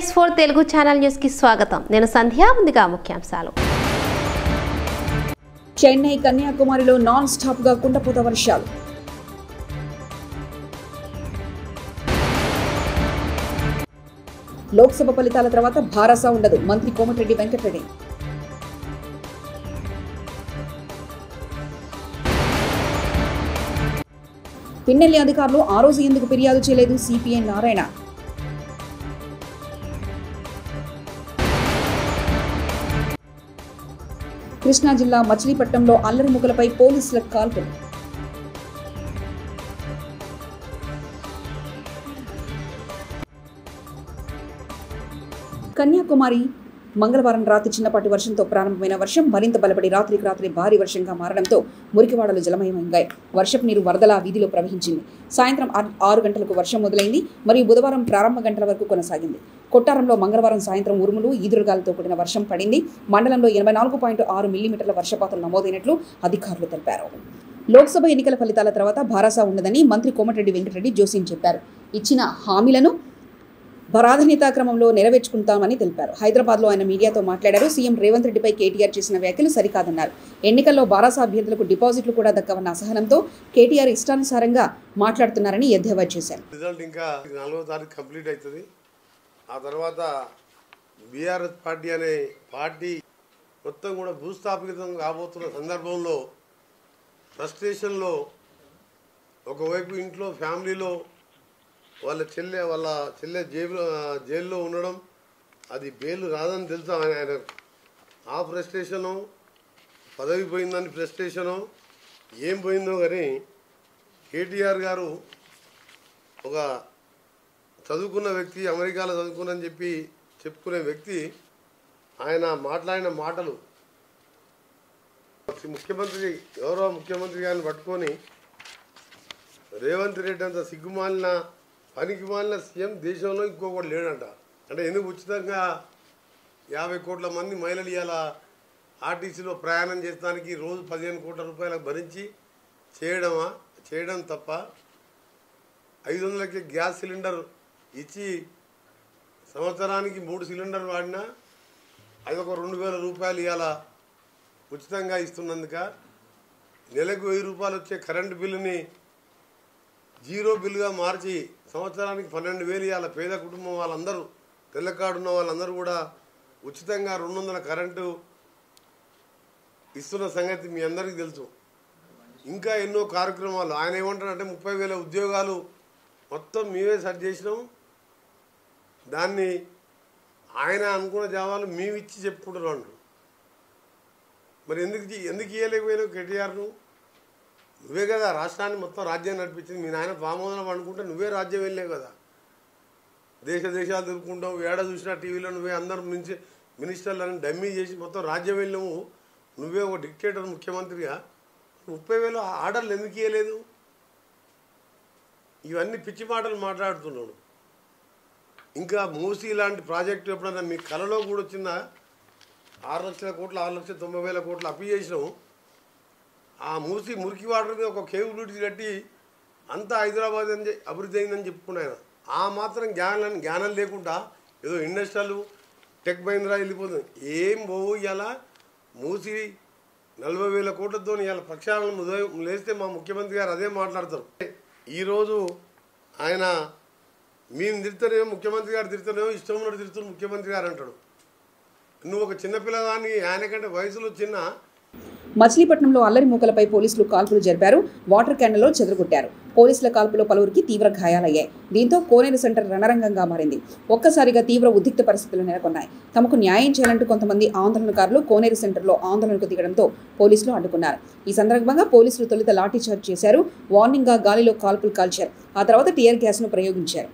PS4 Telugu channel news కి స్వాగతం. నేను సంధ్య. ముందుగా ముఖ్యాంశాలు. చెన్నై కన్యాకుమారిలో నాన్ స్టాప్ గా కుండపోత వర్షాలు. లోక్సభ ఫలితాల తర్వాత భారసా ఉండదు మంత్రి కోమటిరెడ్డి వెంకటరెడ్డి. పిన్నెల్లి అధికారులు ఆ రోజు ఎందుకు ఫిర్యాదు చేయలేదు సిపిఐ నారాయణ. కృష్ణా జిల్లా మచిలీపట్నంలో అల్లరి ముగ్గులపై పోలీసుల కాల్పులు. కన్యాకుమారి మంగళవారం రాత్రి చిన్నపాటి వర్షంతో ప్రారంభమైన వర్షం మరింత బలపడి రాత్రికి రాత్రి భారీ వర్షంగా మారడంతో మురికివాడలు జలమయమయ్యాయి. వర్షపు నీరు వరదలా వీధిలో ప్రవహించింది. సాయంత్రం 6 గంటలకు వర్షం మొదలైంది మరియు బుధవారం ప్రారంభ గంటల వరకు కొనసాగింది. కొట్టారంలో మంగళవారం సాయంత్రం ఉరుములు ఈదురుగాలతో కూడిన వర్షం పడింది. మండలంలో 84.6 మిల్లీమీటర్ల వర్షపాతం నమోదైనట్లు అధికారులు తెలిపారు. లోక్సభ ఎన్నికల ఫలితాల తర్వాత భారసా ఉండదని మంత్రి కోమటిరెడ్డి వెంకటరెడ్డి జోస్యం చెప్పారు. ఇచ్చిన హామీలను ప్రాధాన్యతా క్రమంలో నెరవేర్చుకుంటామని తెలిపారు. హైదరాబాద్లో ఆయన మీడియాతో మాట్లాడారు. సీఎం రేవంత్ రెడ్డిపై కేటీఆర్ చేసిన వ్యాఖ్యలు సరికాదన్నారు. ఎన్నికల్లో బారాసా అభ్యర్థులకు డిపాజిట్లు కూడా దక్కవన్న అసహనంతో కేటీఆర్ ఇష్టానుసారంగా మాట్లాడుతున్నారని ఎద్దేవా చేశారు. రిజల్ట్ ఇంకా 4వ తారీఖు కంప్లీట్ అవుతుంది. ఆ తర్వాత బీఆర్ఎస్ పార్టీ అనే పార్టీ మొత్తం కూడా భూస్థాపితం కాబోతున్న సందర్భంలో ఫ్రస్ట్రేషన్లో ఒకవైపు ఇంట్లో ఫ్యామిలీలో వాళ్ళ చెల్లె జైల్లో ఉండడం, అది బెయిల్ రాదని తెలుసా ఆయన. ఆ ఫ్రస్ట్రేషను, పదవి పోయిందని ఫ్రస్ట్రేషను, ఏం పోయిందో కానీ కేటీఆర్ గారు ఒక చదువుకున్న వ్యక్తి, అమెరికాలో చదువుకున్నని చెప్పుకునే వ్యక్తి, ఆయన మాట్లాడిన మాటలు గౌరవ ముఖ్యమంత్రి గారిని పట్టుకొని రేవంత్ రెడ్డి అంత సిగ్గుమాలిన పనికి మాలిన సీఎం దేశంలో ఇంకొకటి లేడంట. అంటే ఎందుకు ఉచితంగా 50 కోట్ల మంది మహిళలు ఇవాళ ఆర్టీసీలో ప్రయాణం చేసడానికి రోజు 15 కోట్ల రూపాయలకు భరించి చేయడం తప్ప 500కి గ్యాస్ సిలిండర్ ఇచ్చి సంవత్సరానికి 3 సిలిండర్ వాడినా అది ఒక 2000 రూపాయలు ఇవాళ ఉచితంగా ఇస్తున్నందుక, నెలకు 1000 రూపాయలు వచ్చే కరెంటు బిల్లుని 0 బిల్లుగా మార్చి సంవత్సరానికి 12,000 ఇవాళ పేద కుటుంబం వాళ్ళందరూ, తెల్ల కార్డు ఉన్న వాళ్ళందరూ కూడా ఉచితంగా 200 కరెంటు ఇస్తున్న సంగతి మీ అందరికీ తెలుసు. ఇంకా ఎన్నో కార్యక్రమాలు ఆయన ఏమంటారంటే 30,000 ఉద్యోగాలు మొత్తం మేమే సెట్ చేసినాం, దాన్ని ఆయన అనుకున్న జవాబులు మేమిచ్చి చెప్పుకుంటున్నాం. మరి ఎందుకు ఇవ్వలేకపోయినావు కేటీఆర్ను? నువ్వే కదా రాష్ట్రాన్ని మొత్తం రాజ్యం నడిపించింది. మీ నాయన పామోదనం అనుకుంటే నువ్వే రాజ్యం వెళ్ళావు కదా. దేశాలు తిరుగుకుంటావు, ఏడ చూసినా టీవీలో నువ్వే అందరూ మినిస్టర్లను డమ్మీ చేసి మొత్తం రాజ్యం వెళ్ళావు. నువ్వే ఒక డిక్టేటర్ ముఖ్యమంత్రిగా 30,000 ఆర్డర్లు ఎందుకు ఇవ్వలేదు? ఇవన్నీ పిచ్చి మాటలు మాట్లాడుతున్నాడు. ఇంకా మూసీ లాంటి ప్రాజెక్టు ఎప్పుడన్నా మీ కళలో కూడా వచ్చిందా? 6 లక్షల కోట్లు 6,90,000 కోట్లు అప్పు చేసినాము. ఆ మూసి మురికి వాటర్ మీద ఒక కేబుల్ బ్రిడ్జ్ కట్టి అంతా హైదరాబాద్ అభివృద్ధి అయిందని చెప్పుకున్నాను. ఆ మాత్రం జ్ఞానం లేకుండా ఏదో ఇండస్ట్రియల్ టెక్ మహీంద్రా వెళ్ళిపోతుంది. ఏం పోవు. ఇలా మూసి 40,000 కోట్లతో ఇవాళ ప్రక్షాళన లేస్తే మా ముఖ్యమంత్రి గారు అదే మాట్లాడతారు. ఈరోజు ఆయన మేము తిడతానేమో, ముఖ్యమంత్రి గారు తిడతానేమో, ఇష్టం ఉన్నట్టు తిడుతున్న ముఖ్యమంత్రి గారు అంటాడు. నువ్వు ఒక చిన్నపిల్లదాన్ని, ఆయనకంటే వయసులో చిన్న. మచిలీపట్నంలో అల్లరి మూకలపై పోలీసులు కాల్పులు జరిపారు. వాటర్ క్యాన్లలో చెదరగొట్టారు. పోలీసుల కాల్పులో పలువురికి తీవ్ర గాయాలయ్యాయి. దీంతో కోనేరు సెంటర్ రణరంగంగా మారింది. ఒక్కసారిగా తీవ్ర ఉద్రిక్త పరిస్థితులు నెలకొన్నాయి. తమకు న్యాయం చేయాలంటూ కొంతమంది ఆందోళనకారులు కోనేరు సెంటర్లో ఆందోళనకు దిగడంతో పోలీసులు అడ్డుకున్నారు. ఈ సందర్భంగా పోలీసులు తొలుత లాఠీచార్జ్ చేశారు. వార్నింగ్గా గాలిలో కాల్పులు కాల్చారు. ఆ తర్వాత టియర్ గ్యాస్ను ప్రయోగించారు.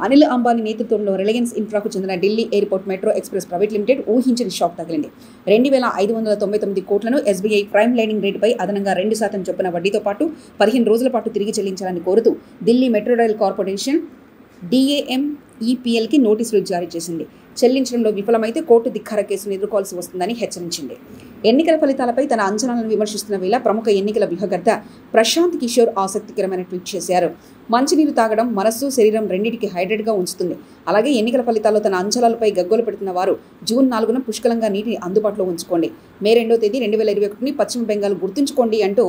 అనిల్ అంబానీ నేతృత్వంలో రిలయన్స్ ఇన్ఫ్రాకు చెందిన Delhi airport metro express private limited ఊహించని షాక్ తగిలింది. 2,599 కోట్లను ఎస్బీఐ ప్రైమ్ లెండింగ్ రేటుపై అదనంగా 2% చొప్పున వడ్డీతో పాటు 15 రోజుల పాటు తిరిగి చెల్లించాలని కోరుతూ ఢిల్లీ మెట్రో రైల్ కార్పొరేషన్ DAMEPLకి నోటీసులు జారీ చేసింది. చెల్లించడంలో విఫలమైతే కోర్టు ధిక్కార కేసును ఎదుర్కోవాల్సి వస్తుందని హెచ్చరించింది. ఎన్నికల ఫలితాలపై తన అంచనాలను విమర్శిస్తున్న వేళ ప్రముఖ ఎన్నికల వ్యూహకర్త ప్రశాంత్ కిషోర్ ఆసక్తికరమైన ట్వీట్ చేశారు. మంచినీరు తాగడం మనస్సు, శరీరం రెండింటికి హైడ్రేట్గా ఉంచుతుంది. అలాగే ఎన్నికల ఫలితాల్లో తన అంచనాలపై గగ్గోలు పెడుతున్న వారు జూన్ 4న పుష్కలంగా నీటిని అందుబాటులో ఉంచుకోండి. మే 2వ తేదీ 2021ని పశ్చిమ బెంగాల్ గుర్తుంచుకోండి అంటూ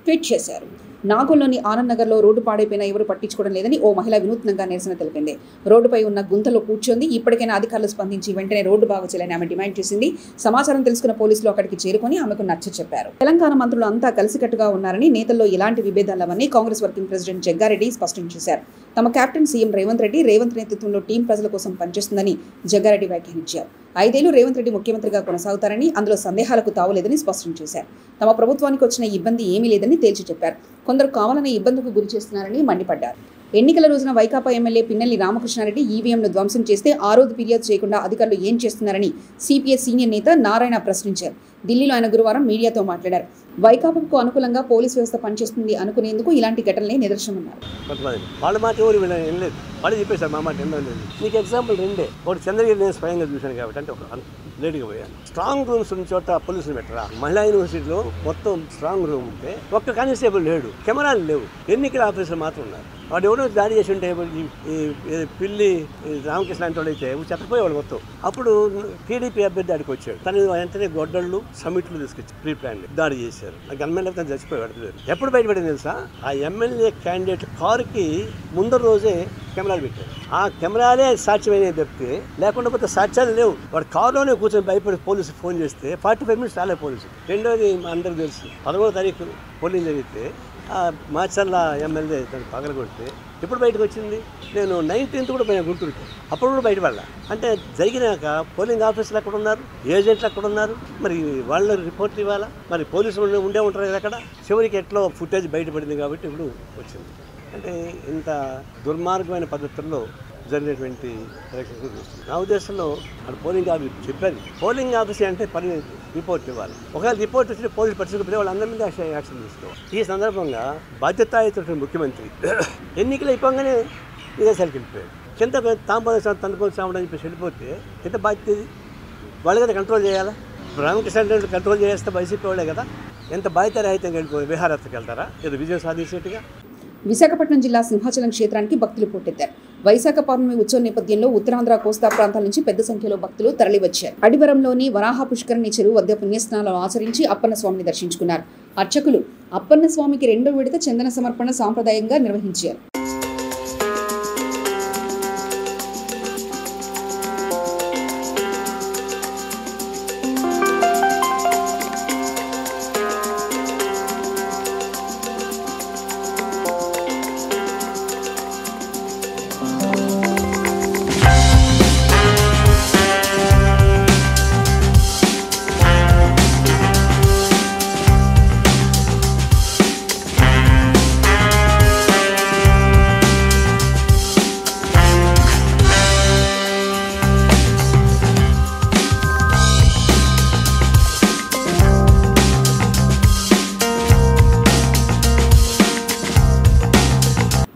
ట్వీట్ చేశారు. నాగోల్లోని ఆనంద్ నగర్లో రోడ్డు పాడైపోయినా ఎవరు పట్టించుకోవడం లేదని ఓ మహిళ వినూత్నంగా నిరసన తెలిపింది. రోడ్డుపై ఉన్న గుంతలో కూర్చొంది. ఇప్పటికైనా అధికారులు స్పందించి వెంటనే రోడ్డు బాగు చేయాలని ఆమె డిమాండ్ చేసింది. సమాచారం తెలుసుకున్న పోలీసులు అక్కడికి చేరుకొని ఆమెకు నచ్చచెప్పారు. తెలంగాణ మంత్రులు అంతా కలిసికట్టుగా ఉన్నారని, నేతల్లో ఎలాంటి విభేదాలవని కాంగ్రెస్ వర్కింగ్ ప్రెసిడెంట్ జగ్గారెడ్డి స్పష్టం చేశారు. తమ కెప్టెన్ సీఎం రేవంత్ నేతృత్వంలో టీం ప్రజల కోసం పనిచేస్తుందని జగ్గారెడ్డి వ్యాఖ్యానించారు. 5 ఏళ్లు రేవంత్ రెడ్డి ముఖ్యమంత్రిగా కొనసాగుతారని, అందులో సందేహాలకు తావులేదని స్పష్టం చేశారు. తమ ప్రభుత్వానికి వచ్చిన ఇబ్బంది ఏమీ లేదని తేల్చి చెప్పారు. కొందరు కావాలనే ఇబ్బందులకు గురి చేస్తున్నారని మండిపడ్డారు. ఎన్నికల రోజున వైకాపా ఎమ్మెల్యే పిన్నెల్లి రామకృష్ణారెడ్డి ఈవీఎంను ధ్వంసం చేస్తే ఆ రోజు ఫిర్యాదు చేయకుండా అధికారులు ఏం చేస్తున్నారని సిపిఐ సీనియర్ నేత నారాయణ ప్రశ్నించారు. ఢిల్లీలో ఆయన గురువారం మీడియాతో మాట్లాడారు. వైకాపాకు అనుకూలంగా పోలీసు వ్యవస్థ పనిచేస్తుంది అనుకునేందుకు ఇలాంటి ఘటనలే నిదర్శనమన్నారు. వాళ్ళ మాట ఎవరు వినలేదు, వాళ్ళు చెప్పేశారు మా మాట ఎన్నో లేదు. మీకు ఎగ్జాంపుల్ రెండే. ఒకటి చంద్రగిరి నేను స్వయంగా చూశాను కాబట్టి, అంటే ఒక లేడీగా పోయాను. స్ట్రాంగ్ రూమ్స్ ఉన్న చోట పోలీసులు పెట్టరా? మహిళా యూనివర్సిటీలో మొత్తం స్ట్రాంగ్ రూమ్ ఉంటే ఒక్క కానిస్టేబుల్ లేడు, కెమెరాలు లేవు, ఎన్నికల ఆఫీసర్లు మాత్రం ఉన్నారు. వాడు ఎవరో దాడి చేసి ఉంటే పిల్లి రామకృష్ణ అంటే వాళ్ళు అయితే చెత్తపోయేవాడు మొత్తం. అప్పుడు టీడీపీ అభ్యర్థి దాడికి వచ్చాడు. తను వెంటనే గొడ్డళ్ళు సమిట్లు తీసుకొచ్చి ప్రీ ప్లాన్ దాడి చేశారు. ఆ గన్మెన్ తను చచ్చిపోయాడు. ఎప్పుడు బయటపడింది తెలుసా? ఆ ఎమ్మెల్యే క్యాండిడేట్ కారుకి ముందర రోజే కెమెరాలు పెట్టారు. ఆ కెమెరాలే సాక్ష్యమైన తప్పితే లేకుండా పోతే సాక్ష్యాలు లేవు. వాడు కారులోనే కూర్చొని భయపడి పోలీసు ఫోన్ చేస్తే 45 మినిట్స్ రాలే పోలీసు. రెండోది అందరికి తెలుసు, 11వ తారీఖు పోలింగ్ జరిగితే మాచర్ల ఎమ్మెల్యే దాన్ని పగలగొడితే ఇప్పుడు బయటకు వచ్చింది. నేను 19th కూడా పోయినా గుంటూరుకి, అప్పుడు కూడా బయటపడాల. అంటే జరిగినాక పోలింగ్ ఆఫీసర్లు ఎక్కడ ఉన్నారు, ఏజెంట్లు ఎక్కడ ఉన్నారు, మరి వాళ్ళ రిపోర్ట్లు ఇవ్వాలా, మరి పోలీసులు ఉండే ఉంటారు కదా అక్కడ. చివరికి ఎట్లో ఫుటేజ్ బయటపడింది కాబట్టి ఇప్పుడు వచ్చింది. అంటే ఇంత దుర్మార్గమైన పద్ధతుల్లో జరిగినటువంటి ఎలక్షన్స్ చూస్తుంది. నా ఉద్దేశంలో అక్కడ పోలింగ్ ఆఫీస్ చెప్పారు, పోలింగ్ ఆఫీస్ అంటే పని రిపోర్ట్ ఇవ్వాలి. ఒకవేళ రిపోర్ట్ వచ్చి పోలీసు పట్టించుకుంటే వాళ్ళందరి మీద యాక్షన్ తీసుకోవాలి. ఈ సందర్భంగా బాధ్యతాయుత ముఖ్యమంత్రి ఎన్నికలు అయిపోగానే విదేశాలకు వెళ్ళిపోయాడు. కింద తాంబోసం తనుకొని సామని చెప్పేసి వెళ్ళిపోతే ఎంత బాధ్యత ఇది? వాళ్ళు కదా కంట్రోల్ చేయాలా? రామకృష్ణ కంట్రోల్ చేస్తే వైసీపీ వాళ్ళే కదా. ఎంత బాధ్యత రహితంగా వెళ్ళిపోయి విహారయాత్రకు వెళ్తారా ఏదో విజయం సాధించేట్టుగా? విశాఖపట్నం జిల్లా సింహాచలం క్షేత్రానికి భక్తులు పోటెత్తారు. వైశాఖ పౌర్ణమి ఉత్సవం నేపథ్యంలో ఉత్తరాంధ్ర, కోస్తా ప్రాంతాల నుంచి పెద్ద సంఖ్యలో భక్తులు తరలివచ్చారు. అడివరంలోని వరాహ పుష్కరిణి చెరువు వద్ద పుణ్యస్నానాలు ఆచరించి అప్పన్న స్వామిని దర్శించుకున్నారు. అర్చకులు అప్పన్న స్వామికి 2వ విడత చందన సమర్పణ సాంప్రదాయంగా నిర్వహించారు.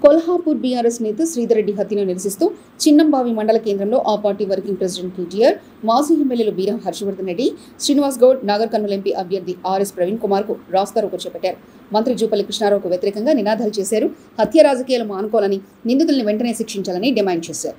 కొల్హాపూర్ బీఆర్ఎస్ నేత శ్రీధర్ రెడ్డి హత్యను నిరసిస్తూ చిన్నంబావి మండల కేంద్రంలో ఆ పార్టీ వర్కింగ్ ప్రెసిడెంట్ కేటీఆర్, మాజీ ఎమ్మెల్యేలు బీరం హర్షవర్ధన్ రెడ్డి, శ్రీనివాస్ గౌడ్, నాగర్ కర్నూలు ఎంపీ అభ్యర్థి ఆర్ఎస్ ప్రవీణ్ కుమార్ కు రాస్తారోకో చేపట్టారు. మంత్రి జూపల్లి కృష్ణారావుకు వ్యతిరేకంగా నినాదాలు చేశారు. హత్య రాజకీయాలు మానుకోవాలని, నిందితుల్ని వెంటనే శిక్షించాలని డిమాండ్ చేశారు.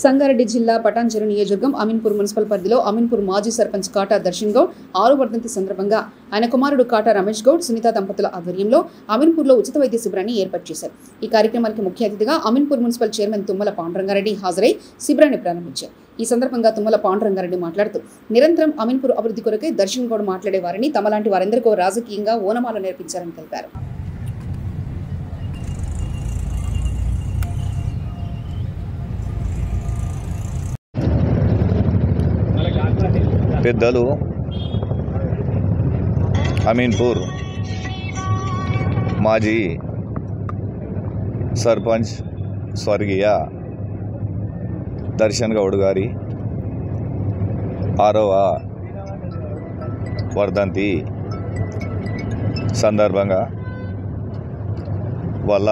సంగారెడ్డి జిల్లా పటాన్చెరు నియోజకవర్గం అమీన్పూర్ మున్సిపల్ పరిధిలో అమీన్పూర్ మాజీ సర్పంచ్ కాటా దర్శన్ గౌడ్ 6వ వర్ధంతి సందర్భంగా ఆయన కుమారుడు కాటా రమేష్ గౌడ్, సునీత దంపతుల ఆధ్వర్యంలో అమీన్పూర్లో ఉచిత వైద్య శిబిరాన్ని ఏర్పాటు చేశారు. ఈ కార్యక్రమానికి ముఖ్య అతిథిగా అమీన్పూర్ మున్సిపల్ చైర్మన్ తుమ్మల పాండురంగారెడ్డి హాజరై శిబిరాన్ని ప్రారంభించారు. ఈ సందర్భంగా తుమ్మల పాండురంగారెడ్డి మాట్లాడుతూ నిరంతరం అమీన్పూర్ అభివృద్ధి కొరకై దర్శన్ గౌడ్ మాట్లాడేవారని, తమలాంటి వారందరికీ రాజకీయంగా ఓనమాలు నేర్పించారని తెలిపారు. పెద్దలు అమీన్పూర్ మాజీ సర్పంచ్ స్వర్గీయ దర్శన్ గౌడ్ గారి 6వ వర్ధంతి సందర్భంగా వాళ్ళ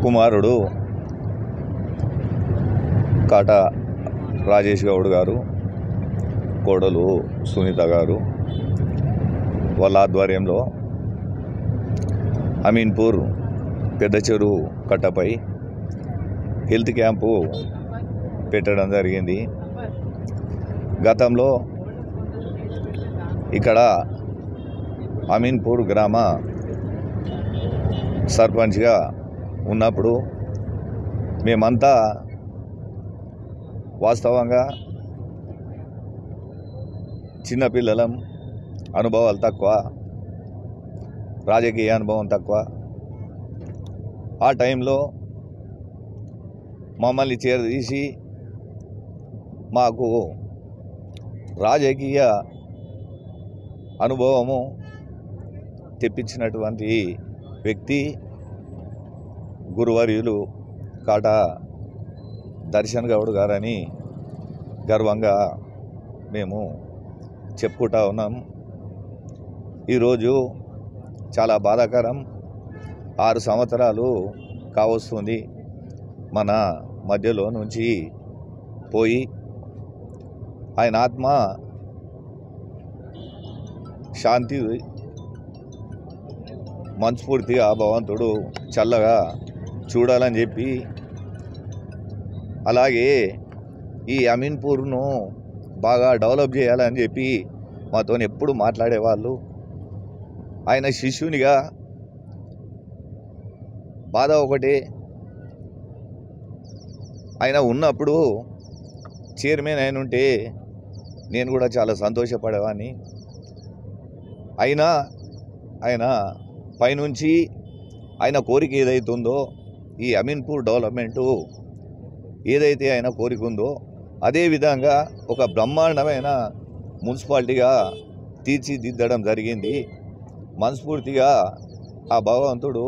కుమారుడు కాటా రాజేష్ గౌడ్ గారు, కోడలు సునీత గారు వాళ్ళ ఆధ్వర్యంలో అమీన్పూర్ పెద్ద చెరువు కట్టపై హెల్త్ క్యాంపు పెట్టడం జరిగింది. గతంలో ఇక్కడ అమీన్పూర్ గ్రామ సర్పంచ్గా ఉన్నప్పుడు మేమంతా వాస్తవంగా చిన్నపిల్లలం, అనుభవాలు తక్కువ, రాజకీయ అనుభవం తక్కువ. ఆ టైంలో మమ్మల్ని చేరదీసి మాకు రాజకీయ అనుభవము తెప్పించినటువంటి వ్యక్తి గురువర్యులు కాటా దర్శన్ గౌడ్ గారని గర్వంగా మేము చెప్పుకుంటా ఉన్నాం. ఈరోజు చాలా బాధాకరం. 6 సంవత్సరాలు కావస్తుంది మన మధ్యలో నుంచి పోయి. ఆయన ఆత్మ శాంతి మనస్ఫూర్తిగా భగవంతుడు చల్లగా చూడాలని చెప్పి, అలాగే ఈ అమీన్పూర్ను బాగా డెవలప్ చేయాలని చెప్పి మాతో ఎప్పుడు మాట్లాడేవాళ్ళు. ఆయన శిష్యునిగా బాధ ఒకటే, ఆయన ఉన్నప్పుడు చైర్మన్ అయిన ఉంటే నేను కూడా చాలా సంతోషపడేవాడిని. అయినా ఆయన పైనుంచి ఆయన కోరిక ఏదైతుందో, ఈ అమీన్పూర్ డెవలప్మెంటు ఏదైతే ఆయన కోరిక ఉందో అదేవిధంగా ఒక బ్రహ్మాండమైన మున్సిపాలిటీగా తీర్చిదిద్దడం జరిగింది. మనస్ఫూర్తిగా ఆ భగవంతుడు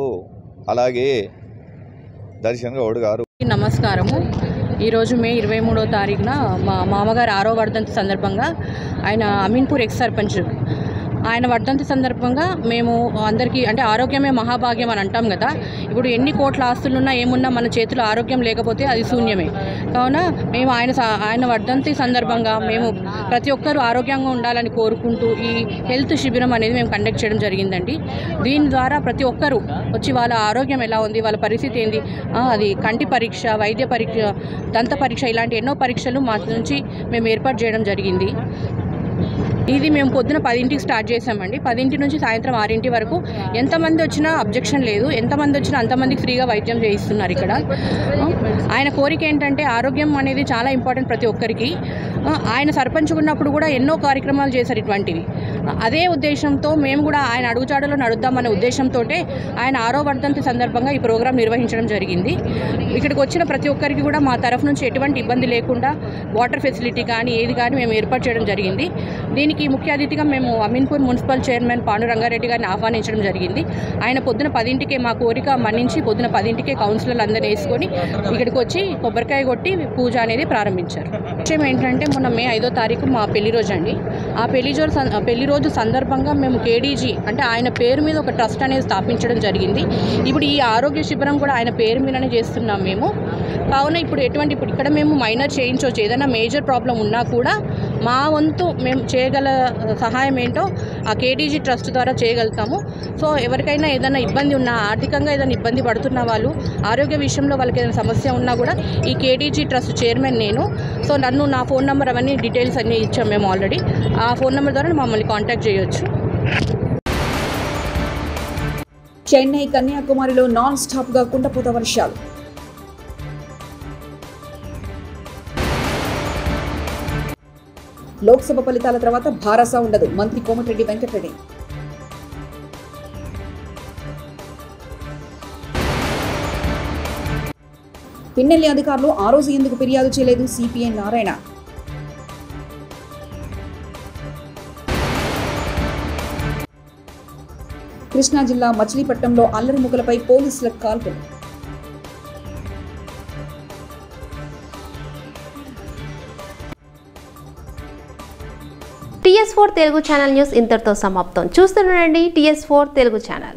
అలాగే దర్శన్ గౌడ్ గారు. నమస్కారము. ఈరోజు మే 23వ తారీఖున మా మామగారు 6వ వర్ధంతి సందర్భంగా, ఆయన అమీన్పూర్ ఎక్స్ సర్పంచ్, ఆయన వర్ధంతి సందర్భంగా మేము అందరికీ, అంటే ఆరోగ్యమే మహాభాగ్యం అని అంటాం కదా. ఇప్పుడు ఎన్ని కోట్ల ఆస్తులున్నా ఏమున్నా మన చేతిలో ఆరోగ్యం లేకపోతే అది శూన్యమే. కావున మేము ఆయన వర్ధంతి సందర్భంగా మేము ప్రతి ఒక్కరూ ఆరోగ్యంగా ఉండాలని కోరుకుంటూ ఈ హెల్త్ శిబిరం అనేది మేము కండక్ట్ చేయడం జరిగిందండి. దీని ద్వారా ప్రతి ఒక్కరూ వచ్చి వాళ్ళ ఆరోగ్యం ఎలా ఉంది, వాళ్ళ పరిస్థితి ఏంది, అది కంటి పరీక్ష, వైద్య పరీక్ష, దంత పరీక్ష, ఇలాంటి ఎన్నో పరీక్షలు మా నుంచి మేము ఏర్పాటు చేయడం జరిగింది. ఇది మేము పొద్దున 10ంటికి స్టార్ట్ చేసామండి. 10ంటి నుంచి సాయంత్రం 6ంటి వరకు ఎంతమంది వచ్చినా అబ్జెక్షన్ లేదు. ఎంతమంది వచ్చినా అంతమందికి ఫ్రీగా వైద్యం చేయిస్తున్నారు ఇక్కడ. ఆయన కోరిక ఏంటంటే ఆరోగ్యం అనేది చాలా ఇంపార్టెంట్ ప్రతి ఒక్కరికి. ఆయన సర్పంచ్ ఉన్నప్పుడు కూడా ఎన్నో కార్యక్రమాలు చేశారు ఇటువంటివి. అదే ఉద్దేశంతో మేము కూడా ఆయన అడుగుజాడలో నడుద్దామనే ఉద్దేశంతో ఆయన 6వ వర్ధంతి సందర్భంగా ఈ ప్రోగ్రాం నిర్వహించడం జరిగింది. ఇక్కడికి వచ్చిన ప్రతి ఒక్కరికి కూడా మా తరఫు నుంచి ఎటువంటి ఇబ్బంది లేకుండా వాటర్ ఫెసిలిటీ కానీ ఏది కానీ మేము ఏర్పాటు చేయడం జరిగింది. దీనికి ముఖ్య అతిథిగా మేము అమీన్పూర్ మున్సిపల్ చైర్మన్ పాండురంగారెడ్డి గారిని ఆహ్వానించడం జరిగింది. ఆయన పొద్దున 10ంటికే మా కోరిక మన్నించి పొద్దున 10ంటికే కౌన్సిలర్లు అందరినీ వేసుకొని ఇక్కడికి వచ్చి కొబ్బరికాయ కొట్టి పూజ అనేది ప్రారంభించారు. విషయం ఏంటంటే మొన్న మే 5వ తారీఖు మా పెళ్లి రోజు అండి. ఆ పెళ్లి రోజు సందర్భంగా మేము కేడీజీ అంటే ఆయన పేరు మీద ఒక ట్రస్ట్ అనేది స్థాపించడం జరిగింది. ఇప్పుడు ఈ ఆరోగ్య శిబిరం కూడా ఆయన పేరు మీదనే చేస్తున్నాం మేము. కావున ఇప్పుడు ఇక్కడ మేము మైనర్ చేయించవచ్చు, ఏదైనా మేజర్ ప్రాబ్లం ఉన్నా కూడా మా వంతు మేము చేయగల సహాయం ఏంటో ఆ కేటీజీ ట్రస్ట్ ద్వారా చేయగలుగుతాము. సో ఎవరికైనా ఏదైనా ఇబ్బంది ఉన్నా, ఆర్థికంగా ఏదైనా ఇబ్బంది పడుతున్న వాళ్ళు, ఆరోగ్య విషయంలో వాళ్ళకి ఏదైనా సమస్య ఉన్నా కూడా ఈ కేటీజీ ట్రస్ట్ చైర్మన్ నేను. సో నా ఫోన్ నెంబర్ అవన్నీ డీటెయిల్స్ అన్నీ ఇచ్చాము మేము ఆల్రెడీ. ఆ ఫోన్ నెంబర్ ద్వారా మమ్మల్ని కాంటాక్ట్ చేయొచ్చు. చెన్నై కన్యాకుమారిలో నాన్ స్టాప్గా కుండపోత వర్షాలు. లోక్సభ ఫలితాల తర్వాత భారసా ఉండదు, మంత్రి కోమటిరెడ్డి వెంకటరెడ్డి. పిన్నెల్లి అధికారులు ఆ రోజు ఎందుకు ఫిర్యాదు చేయలేదు, సిపిఐ నారాయణ. కృష్ణా జిల్లా మచిలీపట్నంలో అల్లరి ముగ్గులపై పోలీసుల కాల్పులు. TS4 తెలుగు ఛానల్ న్యూస్ ఇంతటితో సమాప్తం. చూస్తుండండి TS4 తెలుగు ఛానల్.